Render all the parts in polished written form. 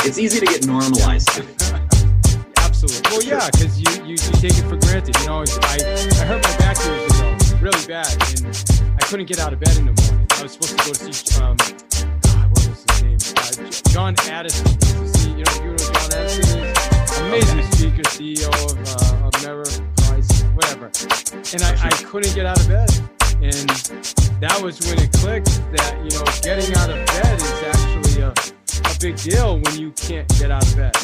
it's easy to get normalized to it. Absolutely. Well, yeah, because you take it for granted. You know, I hurt my back years ago, really bad, and I couldn't get out of bed in the morning. I was supposed to go to see, what was his name? John Addison. You know who John Addison is? Amazing speaker, CEO of Mirror, whatever. And I couldn't get out of bed. And that was when it clicked that, you know, getting out of bed is actually a big deal when you can't get out of bed.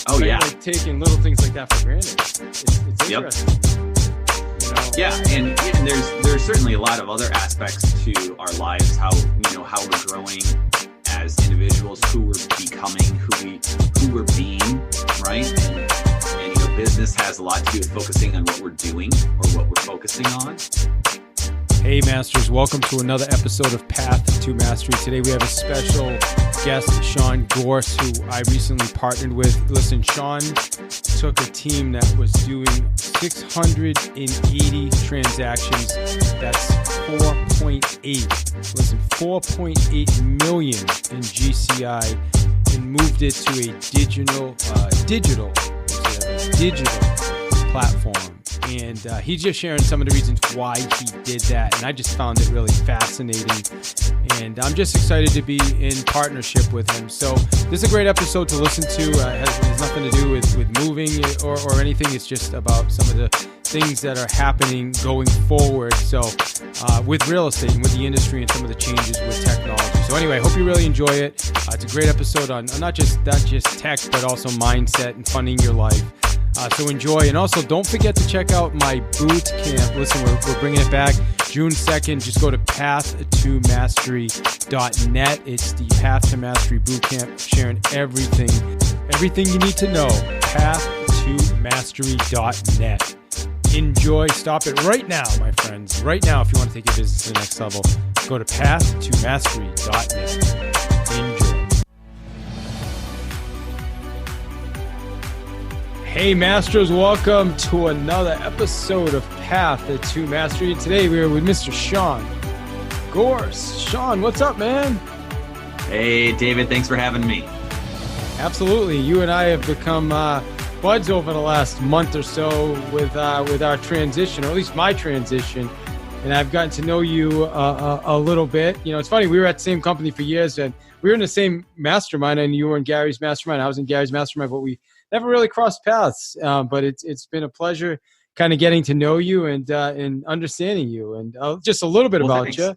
Oh, yeah. Like taking little things like that for granted. It's interesting. You know? Yeah, and there's certainly a lot of other aspects to our lives, how we're growing as individuals, who we're becoming, who we're being, right? And you know, business has a lot to do with focusing on what we're doing or what we're focusing on. Hey Masters, welcome to another episode of Path to Mastery. Today we have a special guest, Sean Goerss, who I recently partnered with. Listen, Sean took a team that was doing 680 transactions. That's 4.8 million in GCI, and moved it to a digital platform. And he's just sharing some of the reasons why he did that. And I just found it really fascinating. And I'm just excited to be in partnership with him. So this is a great episode to listen to. It has nothing to do with moving or anything. It's just about some of the things that are happening going forward. So with real estate and with the industry and some of the changes with technology. So anyway, I hope you really enjoy it. It's a great episode on not just tech, but also mindset and funding your life. So enjoy. And also don't forget to check out my boot camp. Listen, we're bringing it back June 2nd. Just go to path2mastery.net. It's the Path to Mastery boot camp, sharing everything you need to know. path2mastery.net. Enjoy. Stop it right now, my friends. Right now, if you want to take your business to the next level, go to path2mastery.net. Enjoy. Hey Masters, welcome to another episode of Path to Mastery. Today we are with Mr. Sean Goerss. Sean, what's up, man? Hey David, thanks for having me. Absolutely. You and I have become buds over the last month or so with our transition, or at least my transition. And I've gotten to know you a little bit. You know, it's funny, we were at the same company for years, and we were in the same mastermind, and you were in Gary's mastermind. I was in Gary's mastermind, but we never really crossed paths. But it's been a pleasure kind of getting to know you and understanding you, and just a little bit about thanks. you.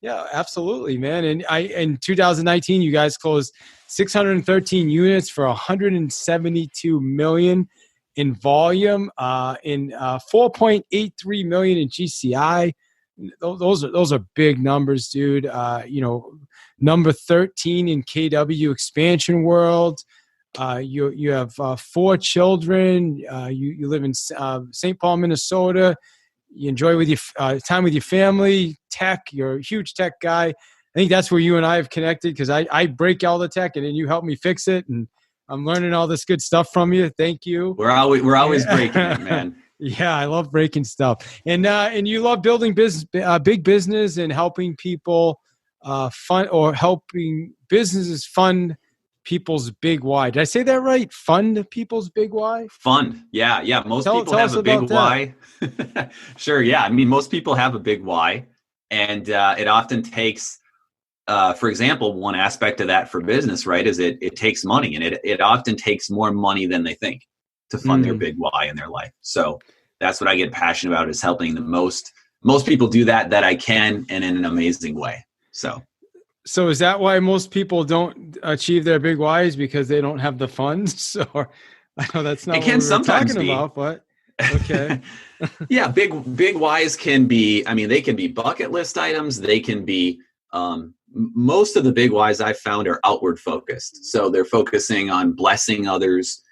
Yeah, absolutely, man. And in 2019, you guys closed 613 units for 172 million in volume, in 4.83 million in GCI. Those are big numbers, dude. You know, number 13 in KW expansion world. You have 4 children. You live in St. Paul, Minnesota. You enjoy with your time with your family. Tech, you're a huge tech guy. I think that's where you and I have connected, because I break all the tech and then you help me fix it, and I'm learning all this good stuff from you. Thank you. We're always breaking it, man. Yeah, I love breaking stuff, and you love building big business and helping people helping businesses fund people's big why. Did I say that right? Fund people's big why? Fund. Yeah. Most people have a big why. Sure. Yeah. I mean, most people have a big why. And it often takes, for example, one aspect of that for business, right, is it takes money. And it often takes more money than they think to fund their big why in their life. So that's what I get passionate about, is helping the most people do that I can, and in an amazing way. So is that why most people don't achieve their big whys, because they don't have the funds? Or I know that's not what we're talking about, but okay. Yeah, big whys can be, I mean, they can be bucket list items. They can be, most of the big whys I've found are outward focused. So they're focusing on blessing others,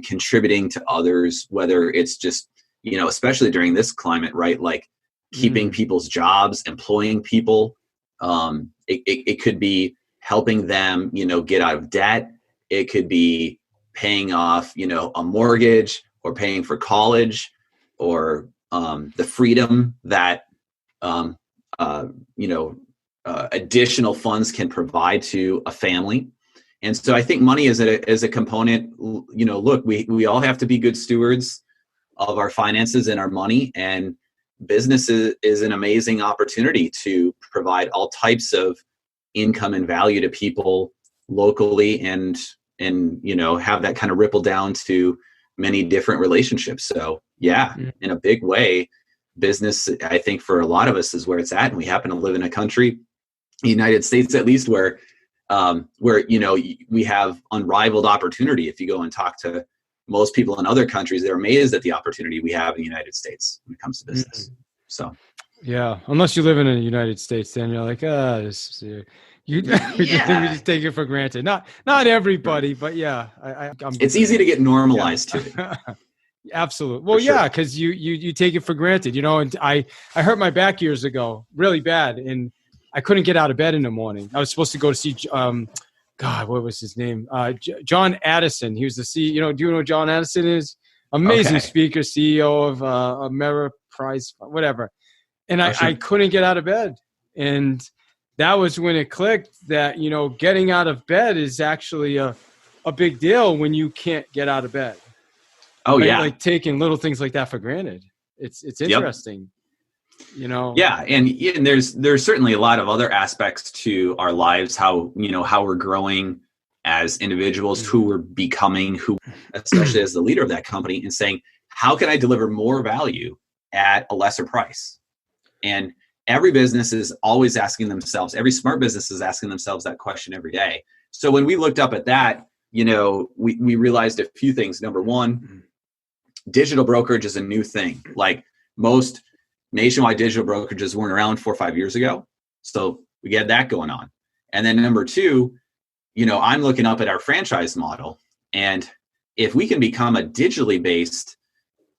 contributing to others, whether it's just, you know, especially during this climate, right? Like keeping people's jobs, employing people. It could be helping them, you know, get out of debt. It could be paying off, you know, a mortgage, or paying for college, or the freedom that, additional funds can provide to a family. And so I think money is a component. Look, we all have to be good stewards of our finances and our money, and business is an amazing opportunity to provide all types of income and value to people locally, and have that kind of ripple down to many different relationships. So yeah, in a big way, business, I think for a lot of us, is where it's at. And we happen to live in a country, the United States at least, where we have unrivaled opportunity. If you go and talk to most people in other countries, they're amazed at the opportunity we have in the United States when it comes to business. So yeah, unless you live in the United States, then you're like, we just take it for granted. Not everybody, but yeah, it's easy to get normalized to it. Absolutely. Well, yeah, because you take it for granted, and I hurt my back years ago, really bad, and I couldn't get out of bed in the morning. I was supposed to go to see, what was his name? John Addison. He was the CEO. Do you know who John Addison is? Amazing speaker, CEO of Ameriprise, whatever. And I couldn't get out of bed. And that was when it clicked that, getting out of bed is actually a big deal when you can't get out of bed. Oh, yeah. Like taking little things like that for granted. It's interesting. Yeah, and there's certainly a lot of other aspects to our lives, how we're growing as individuals, who we're becoming, especially as the leader of that company, and saying, how can I deliver more value at a lesser price? And every business is always asking themselves, every smart business is asking themselves that question every day. So when we looked up at that, we realized a few things. Number one, digital brokerage is a new thing. Like most nationwide digital brokerages weren't around 4 or 5 years ago. So we had that going on. And then number two, I'm looking up at our franchise model. And if we can become a digitally based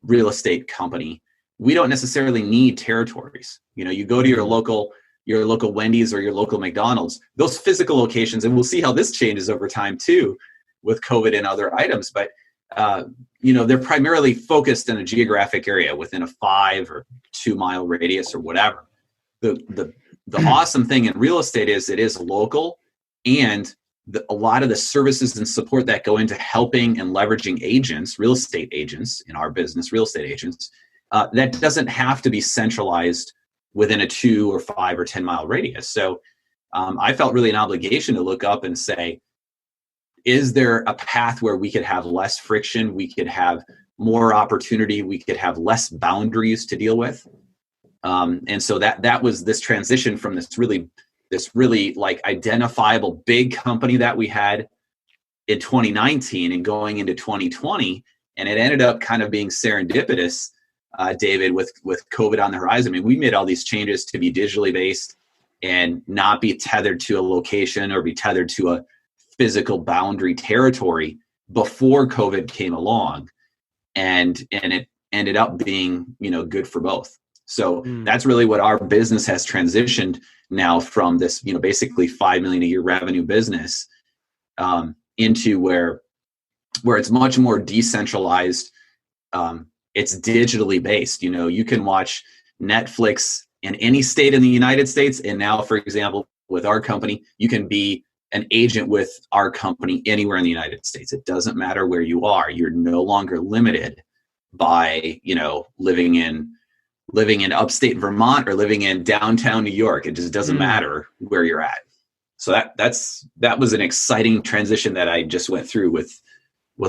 real estate company, we don't necessarily need territories. You go to your local Wendy's or your local McDonald's, those physical locations, and we'll see how this changes over time too with COVID and other items. But they're primarily focused in a geographic area within a 5 or 2 mile radius or whatever. The awesome thing in real estate is it is local, and a lot of the services and support that go into helping and leveraging agents, real estate agents in our business, real estate agents, that doesn't have to be centralized within a 2 or 5 or 10 mile radius. So I felt really an obligation to look up and say, is there a path where we could have less friction? We could have more opportunity. We could have less boundaries to deal with. And so that was this transition from this really like identifiable big company that we had in 2019 and going into 2020. And it ended up kind of being serendipitous, David, with COVID on the horizon. I mean, we made all these changes to be digitally based and not be tethered to a location or be tethered to a physical boundary territory before COVID came along, and it ended up being good for both. So that's really what our business has transitioned now from this basically $5 million a year revenue business into where it's much more decentralized. It's digitally based. You can watch Netflix in any state in the United States, and now, for example, with our company, you can be an agent with our company anywhere in the United States. It doesn't matter where you are. You're no longer limited by, living in upstate Vermont or living in downtown New York. It just doesn't matter where you're at. So that was an exciting transition that I just went through with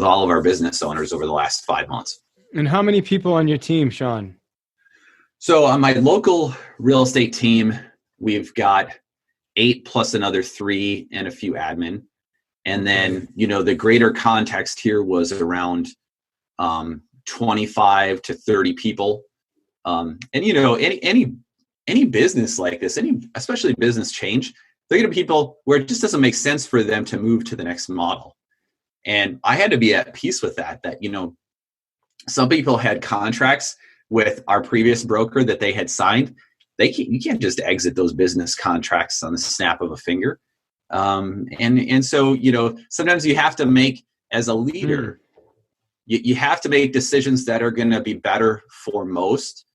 all of our business owners over the last 5 months. And how many people on your team, Sean? So on my local real estate team, we've got 8 plus another 3 and a few admin. And then, the greater context here was around 25 to 30 people. And any business like this, especially business change, they're going to be people where it just doesn't make sense for them to move to the next model. And I had to be at peace with that, some people had contracts with our previous broker that they had signed. You can't just exit those business contracts on the snap of a finger. And so, sometimes you have to make, as a leader, you have to make decisions that are going to be better for most,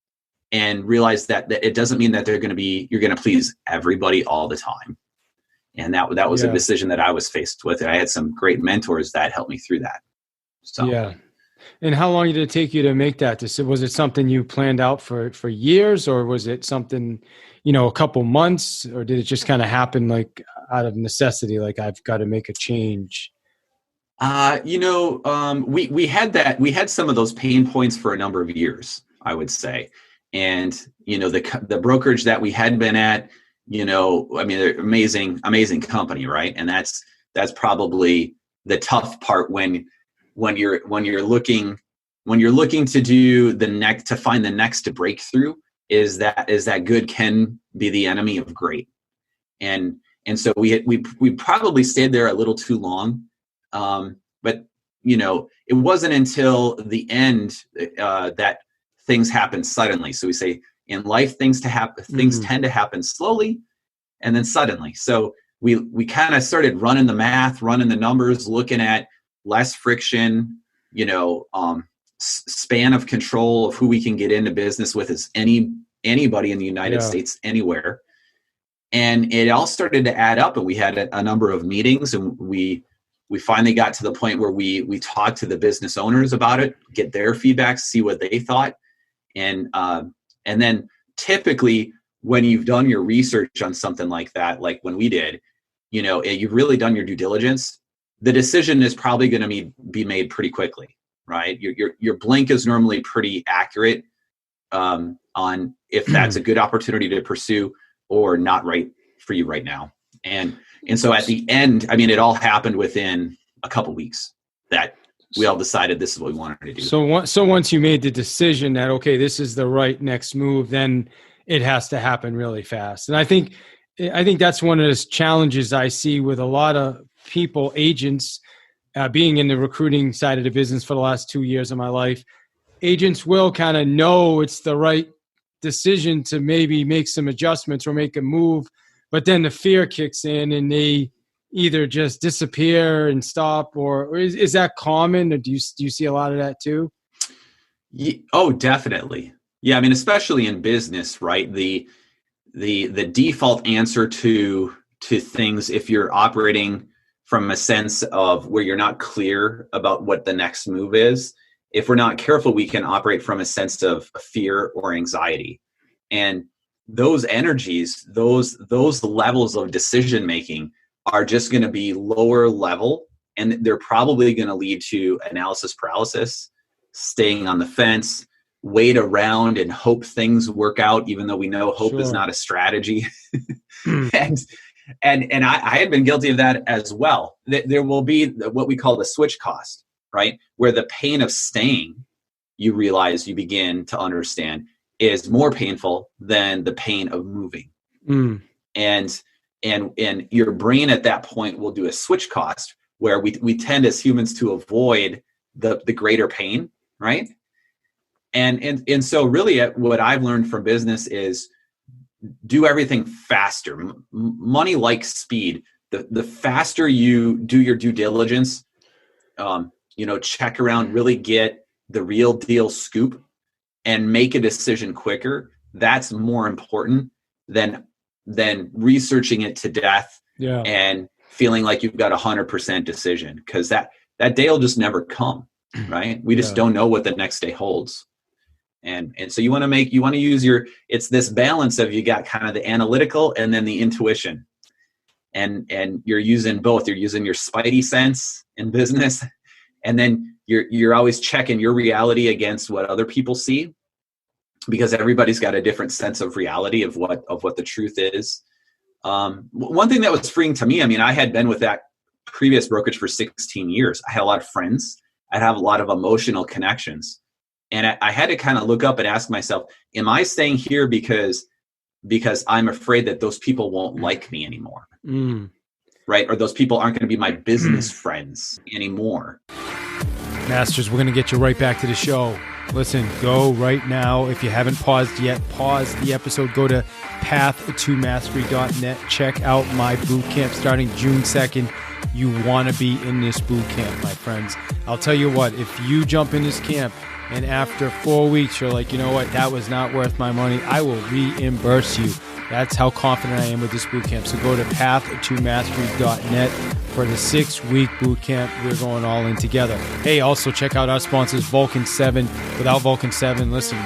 and realize that it doesn't mean that you're going to please everybody all the time. And that was a Yeah. decision that I was faced with. And I had some great mentors that helped me through that. So Yeah. And how long did it take you to make that decision? Was it something you planned out for years, or was it something, a couple months, or did it just kind of happen like out of necessity? Like, I've got to make a change. we had some of those pain points for a number of years, I would say. And, the brokerage that we had been at, they're amazing company, right? And that's probably the tough part when you're looking to do to find the next breakthrough, is that good can be the enemy of great. And so we probably stayed there a little too long. But it wasn't until the end that things happen suddenly. So we say in life, things tend to happen slowly and then suddenly. So we kind of started running the math, running the numbers, looking at less friction, span of control of who we can get into business with as anybody in the United States, anywhere. And it all started to add up, and we had a number of meetings, and we finally got to the point where we talked to the business owners about it, get their feedback, see what they thought. And then typically when you've done your research on something like that, like when we did, you've really done your due diligence, the decision is probably going to be made pretty quickly, right? Your blink is normally pretty accurate on if that's a good opportunity to pursue or not right for you right now. And so at the end, it all happened within a couple weeks that we all decided this is what we wanted to do. So once you made the decision that, okay, this is the right next move, then it has to happen really fast. And I think that's one of the challenges I see with a lot of people, agents, being in the recruiting side of the business for the last 2 years of my life. Agents will kind of know it's the right decision to maybe make some adjustments or make a move, but then the fear kicks in and they either just disappear and stop, or is that common, or do you see a lot of that too? Oh, definitely. Yeah. Especially in business, right? The default answer to things, if you're operating from a sense of where you're not clear about what the next move is, if we're not careful, we can operate from a sense of fear or anxiety. And those energies, those levels of decision making are just going to be lower level, and they're probably going to lead to analysis paralysis, staying on the fence, wait around and hope things work out, even though we know hope is not a strategy. And I had been guilty of that as well. There will be what we call the switch cost, right? Where the pain of staying, you realize, you begin to understand, is more painful than the pain of moving. And your brain at that point will do a switch cost, where we tend as humans to avoid the greater pain, right? And so really what I've learned from business is do everything faster. Money likes speed. The faster you do your due diligence, check around, really get the real deal scoop and make a decision quicker. That's more important than researching it to death and feeling like you've got 100% decision, because that day will just never come, right? We just don't know what the next day holds. And so you want to use it's this balance of, you got kind of the analytical and then the intuition, and you're using both. You're using your spidey sense in business, and then you're always checking your reality against what other people see, because everybody's got a different sense of reality of what the truth is. One thing that was freeing to me, I had been with that previous brokerage for 16 years. I had a lot of friends. I have a lot of emotional connections. And I had to kind of look up and ask myself, am I staying here because I'm afraid that those people won't like me anymore? Right? Or those people aren't going to be my business friends anymore. Masters, we're going to get you right back to the show. Listen, go right now. If you haven't paused yet, pause the episode. Go to path2mastery.net. Check out my boot camp starting June 2nd. You want to be in this boot camp, my friends. I'll tell you what, if you jump in this camp and after 4 weeks, you're like, you know what, that was not worth my money, I will reimburse you That's how confident I am with this boot camp. So go to path2mastery.net for the 6-week boot camp. We're going all in together. Hey, also check out our sponsors, Vulcan 7. Without Vulcan 7, listen,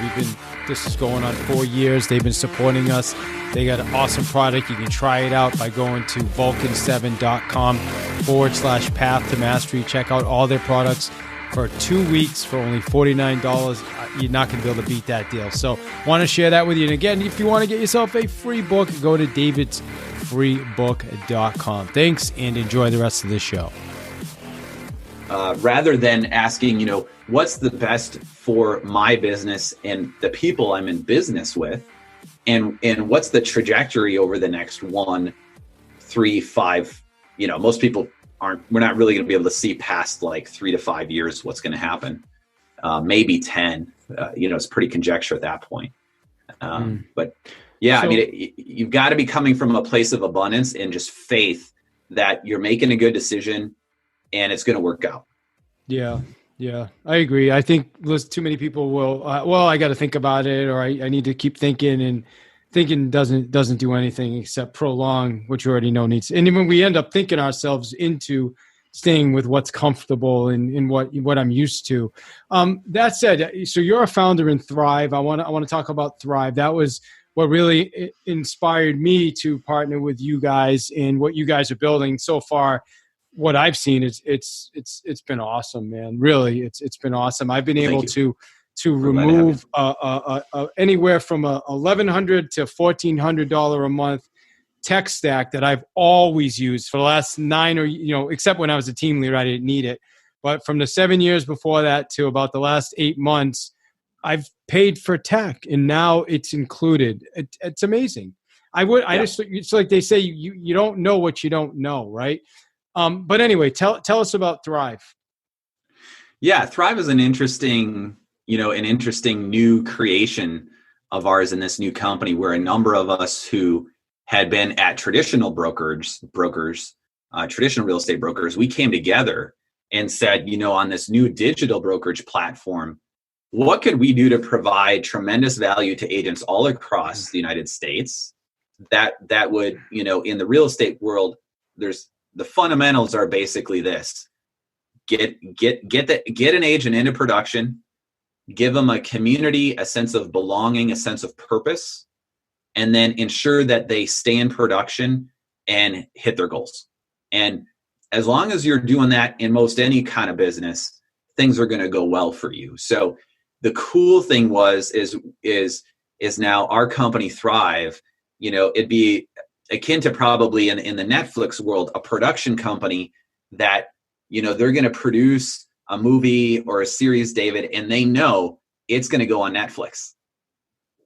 this is going on 4 years. They've been supporting us. They got an awesome product. You can try it out by going to vulcan7.com/path to mastery. Check out all their products for 2 weeks for only $49. You're not going to be able to beat that deal. So want to share that with you. And again, if you want to get yourself a free book, go to davidsfreebook.com. Thanks, and enjoy the rest of the show. Rather than asking, what's the best for my business and the people I'm in business with, and what's the trajectory over the next 1, 3, 5, most people we're not really going to be able to see past like 3 to 5 years what's going to happen. Maybe 10, it's pretty conjecture at that point. But yeah, you've got to be coming from a place of abundance and just faith that you're making a good decision and it's going to work out. Yeah, I agree. I think too many people will, I got to think about it, or I need to keep thinking, and thinking doesn't do anything except prolong what you already know needs. And when we end up thinking ourselves into staying with what's comfortable and what I'm used to. That said, so you're a founder in Thrive. I want to talk about Thrive. That was what really inspired me to partner with you guys, and what you guys are building so far. What I've seen is it's been awesome, man. Really, it's been awesome. I've been able to remove anywhere from a $1,100 to $1,400 a month tech stack that I've always used for the last 9 or, except when I was a team leader, I didn't need it. But from the 7 years before that to about the last 8 months, I've paid for tech, and now it's included. It's amazing. It's like they say, you don't know what you don't know, right? But anyway, tell us about Thrive. Yeah, Thrive is an interesting new creation of ours in this new company, where a number of us who had been at traditional traditional real estate brokers, we came together and said, on this new digital brokerage platform, what could we do to provide tremendous value to agents all across the United States that would, in the real estate world, the fundamentals are basically this: get an agent into production, give them a community, a sense of belonging, a sense of purpose, and then ensure that they stay in production and hit their goals. And as long as you're doing that in most any kind of business, things are going to go well for you. So the cool thing is now our company Thrive, it'd be akin to probably in the Netflix world, a production company that, they're going to produce a movie or a series, David, and they know it's going to go on Netflix.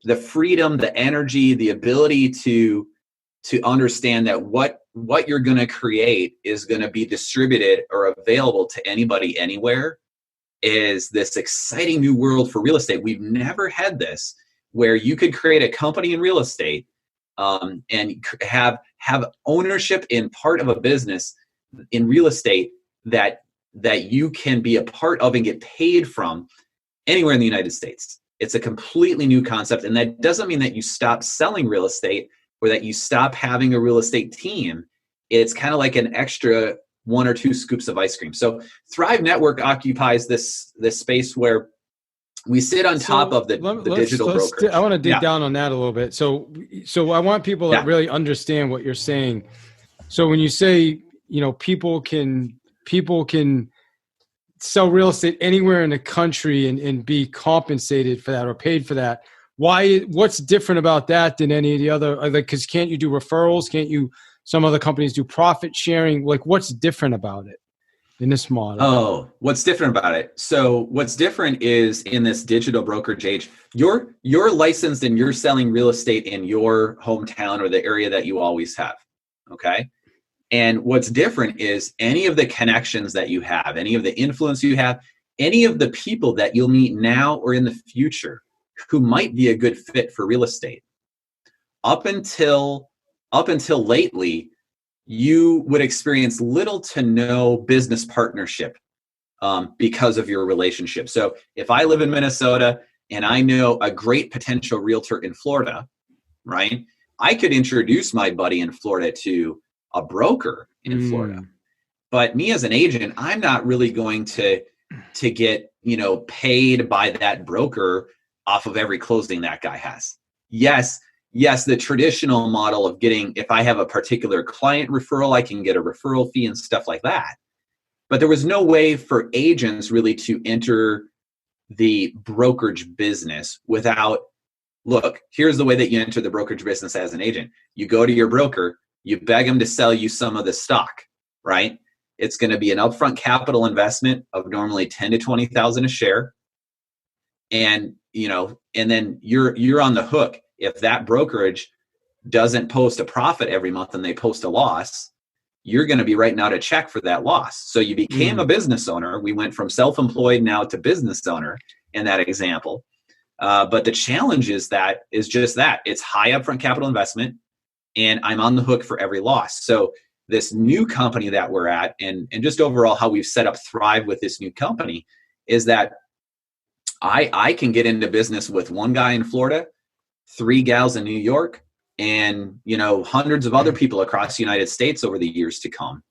The freedom, the energy, the ability to understand that what you're going to create is going to be distributed or available to anybody anywhere is this exciting new world for real estate. We've never had this, where you could create a company in real estate and have ownership in part of a business in real estate that you can be a part of and get paid from anywhere in the United States. It's a completely new concept, and that doesn't mean that you stop selling real estate or that you stop having a real estate team. It's kind of like an extra 1 or 2 scoops of ice cream. So Thrive Network occupies this space where we sit on top of the digital brokerage. I want to dig down on that a little bit. So I want people to really understand what you're saying. So when you say, people can sell real estate anywhere in the country and be compensated for that or paid for that, what's different about that than any of the other, because can't you do referrals? Some other companies do profit sharing? What's different about it in this model? Oh, what's different about it? So what's different is in this digital brokerage age, you're licensed and you're selling real estate in your hometown or the area that you always have. Okay. And what's different is any of the connections that you have, any of the influence you have, any of the people that you'll meet now or in the future who might be a good fit for real estate. Up until lately, you would experience little to no business partnership because of your relationship. So if I live in Minnesota and I know a great potential realtor in Florida, right? I could introduce my buddy in Florida to a broker in Florida. But me as an agent, I'm not really going to get, paid by that broker off of every closing that guy has. Yes, the traditional model of getting, if I have a particular client referral, I can get a referral fee and stuff like that. But there was no way for agents really to enter the brokerage business without, look, here's the way that you enter the brokerage business as an agent. You go to your broker, you beg them to sell you some of the stock, right? It's going to be an upfront capital investment of normally 10 to 20,000 a share. And, and then you're on the hook. If that brokerage doesn't post a profit every month and they post a loss, you're going to be writing out a check for that loss. So you became a business owner. We went from self-employed now to business owner in that example. But the challenge is just that. It's high upfront capital investment, and I'm on the hook for every loss. So this new company that we're at, and just overall how we've set up Thrive with this new company, is that I can get into business with one guy in Florida, 3 gals in New York, and hundreds of other people across the United States over the years to come.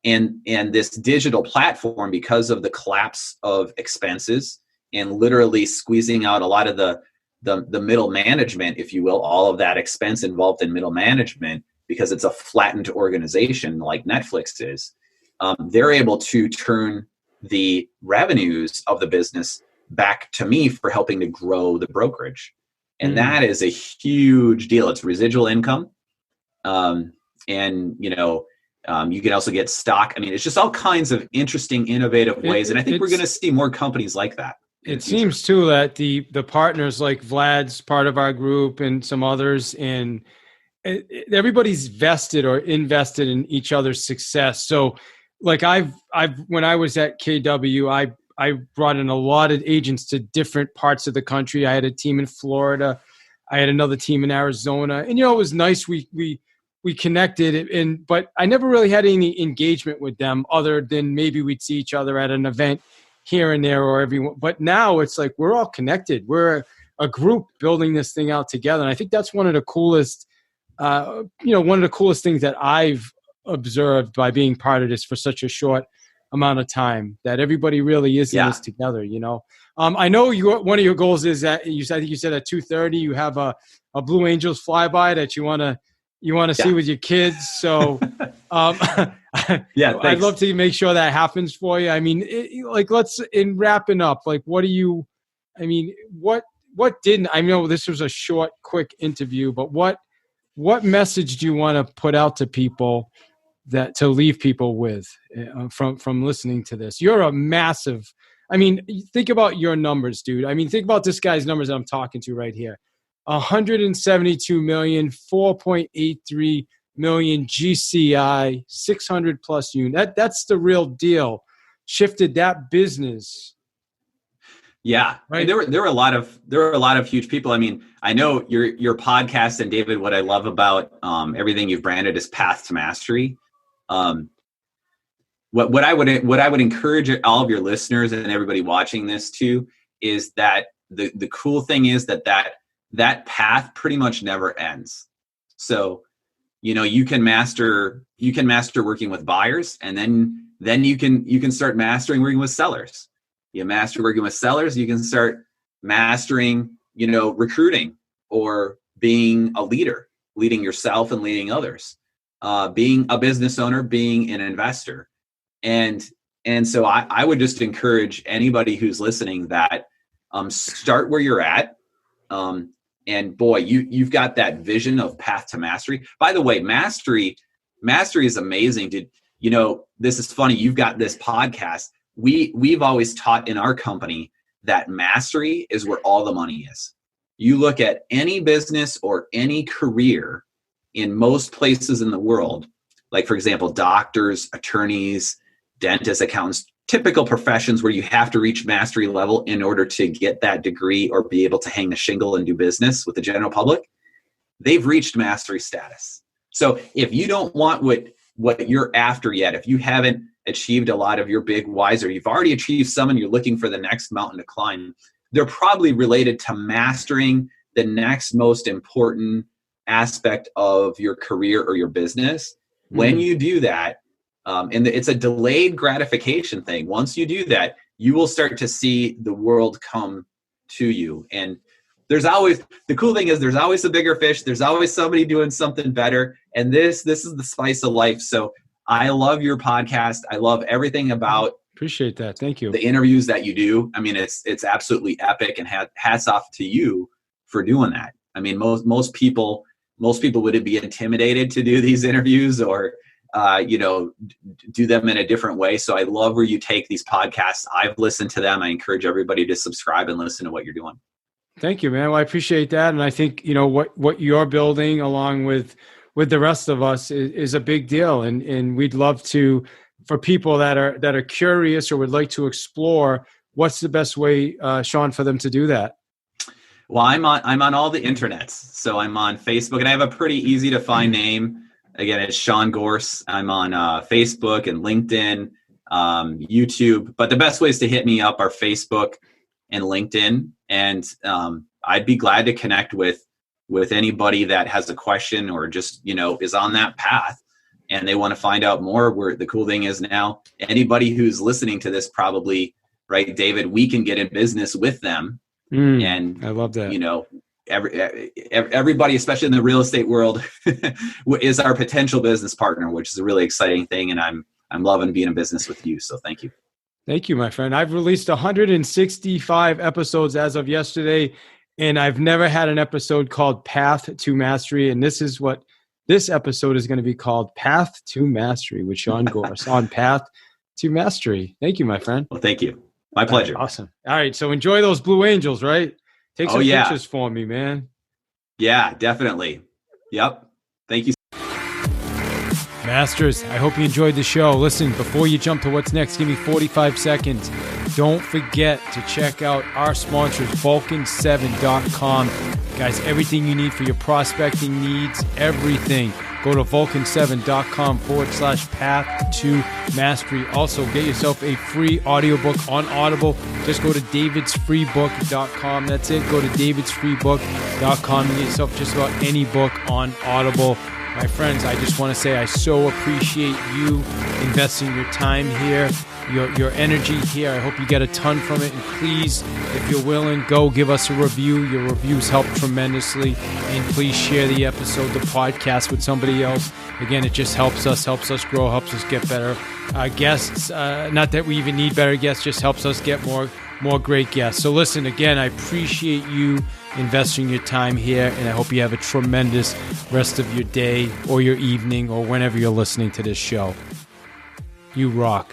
And this digital platform, because of the collapse of expenses and literally squeezing out a lot of the middle management, if you will, all of that expense involved in middle management, because it's a flattened organization like Netflix is, they're able to turn the revenues of the business back to me for helping to grow the brokerage. And that is a huge deal. It's residual income. And, you can also get stock. I mean, it's just all kinds of interesting, innovative ways. And I think we're going to see more companies like that. It seems too that the partners like Vlad's part of our group and some others, and everybody's vested or invested in each other's success. So like when I was at KW, I brought in a lot of agents to different parts of the country. I had a team in Florida. I had another team in Arizona. And, it was nice. We connected, but I never really had any engagement with them other than maybe we'd see each other at an event here and there or everyone. But now it's like we're all connected. We're a group building this thing out together. And I think that's one of the coolest, things that I've observed by being part of this for such a short amount of time, that everybody really is in this together. I know one of your goals is that I think you said at 2:30 you have a Blue Angels flyby that you want to see with your kids. So I'd love to make sure that happens for you. I mean, in wrapping up, what didn't, I know this was a short, quick interview, but what message do you want to put out to people that to leave people with from listening to this? You're a massive, think about your numbers, dude. Think about this guy's numbers that I'm talking to right here. 172 million, 4.83 million GCI, 600 plus unit. That's the real deal. Shifted that business. Yeah, right. There were a lot of huge people. I know your podcast, and David, what I love about everything you've branded is Path to Mastery. What I would encourage all of your listeners and everybody watching this too is that the cool thing is that path pretty much never ends. So, you can master working with buyers, and then you can start mastering working with sellers. You master working with sellers, you can start mastering, recruiting or being a leader, leading yourself and leading others, being a business owner, being an investor. And so I would just encourage anybody who's listening that start where you're at. And boy, you've got that vision of Path to Mastery. By the way, mastery is amazing. This is funny. You've got this podcast. We've always taught in our company that mastery is where all the money is. You look at any business or any career in most places in the world, like for example, doctors, attorneys, dentists, accountants, typical professions where you have to reach mastery level in order to get that degree or be able to hang the shingle and do business with the general public. They've reached mastery status. So if you don't want what you're after yet, if you haven't achieved a lot of your big whys, or you've already achieved some and you're looking for the next mountain to climb, they're probably related to mastering the next most important aspect of your career or your business. When you do that, and it's a delayed gratification thing. Once you do that, you will start to see the world come to you. And there's always, the cool thing is there's always a bigger fish. There's always somebody doing something better. And this is the spice of life. So I love your podcast. I love everything about Appreciate that. Thank you. the interviews that you do. I mean, it's absolutely epic, and hats off to you for doing that. I mean, most people would be intimidated to do these interviews or, do them in a different way. So I love where you take these podcasts. I've listened to them. I encourage everybody to subscribe and listen to what you're doing. Thank you, man. Well, I appreciate that. And I think, what you're building along with the rest of us is a big deal. And we'd love to, for people that are curious or would like to explore, what's the best way, Sean, for them to do that? Well, I'm on all the internets. So I'm on Facebook, and I have a pretty easy to find name. Again, it's Sean Goerss. I'm on Facebook and LinkedIn, YouTube. But the best ways to hit me up are Facebook and LinkedIn. And I'd be glad to connect with anybody that has a question or just, is on that path and they want to find out more. Where the cool thing is now, anybody who's listening to this probably, right, David, we can get in business with them. And I love that. Everybody, especially in the real estate world, is our potential business partner, which is a really exciting thing. And I'm loving being in business with you. So thank you. Thank you, my friend. I've released 165 episodes as of yesterday, and I've never had an episode called Path to Mastery. And this is what this episode is going to be called, Path to Mastery with Sean Goerss on Path to Mastery. Thank you, my friend. Well, thank you. My pleasure. Awesome. All right. So enjoy those Blue Angels, right? Take some pictures for me, man. Yeah, definitely. Yep. Thank you. Masters, I hope you enjoyed the show. Listen, before you jump to what's next, give me 45 seconds. Don't forget to check out our sponsors, Vulcan7.com. Guys, everything you need for your prospecting needs, everything. Go to Vulcan7.com/path to mastery. Also, get yourself a free audiobook on Audible. Just go to davidsfreebook.com. That's it. Go to davidsfreebook.com and get yourself just about any book on Audible. My friends, I just want to say I so appreciate you investing your time here, your energy here. I hope you get a ton from it. And please, if you're willing, go give us a review. Your reviews help tremendously. And please share the episode, the podcast, with somebody else. Again, it just helps us grow, helps us get better guests. Not that we even need better guests, just helps us get more great guests. So listen, again, I appreciate you investing your time here, and I hope you have a tremendous rest of your day or your evening or whenever you're listening to this show. You rock.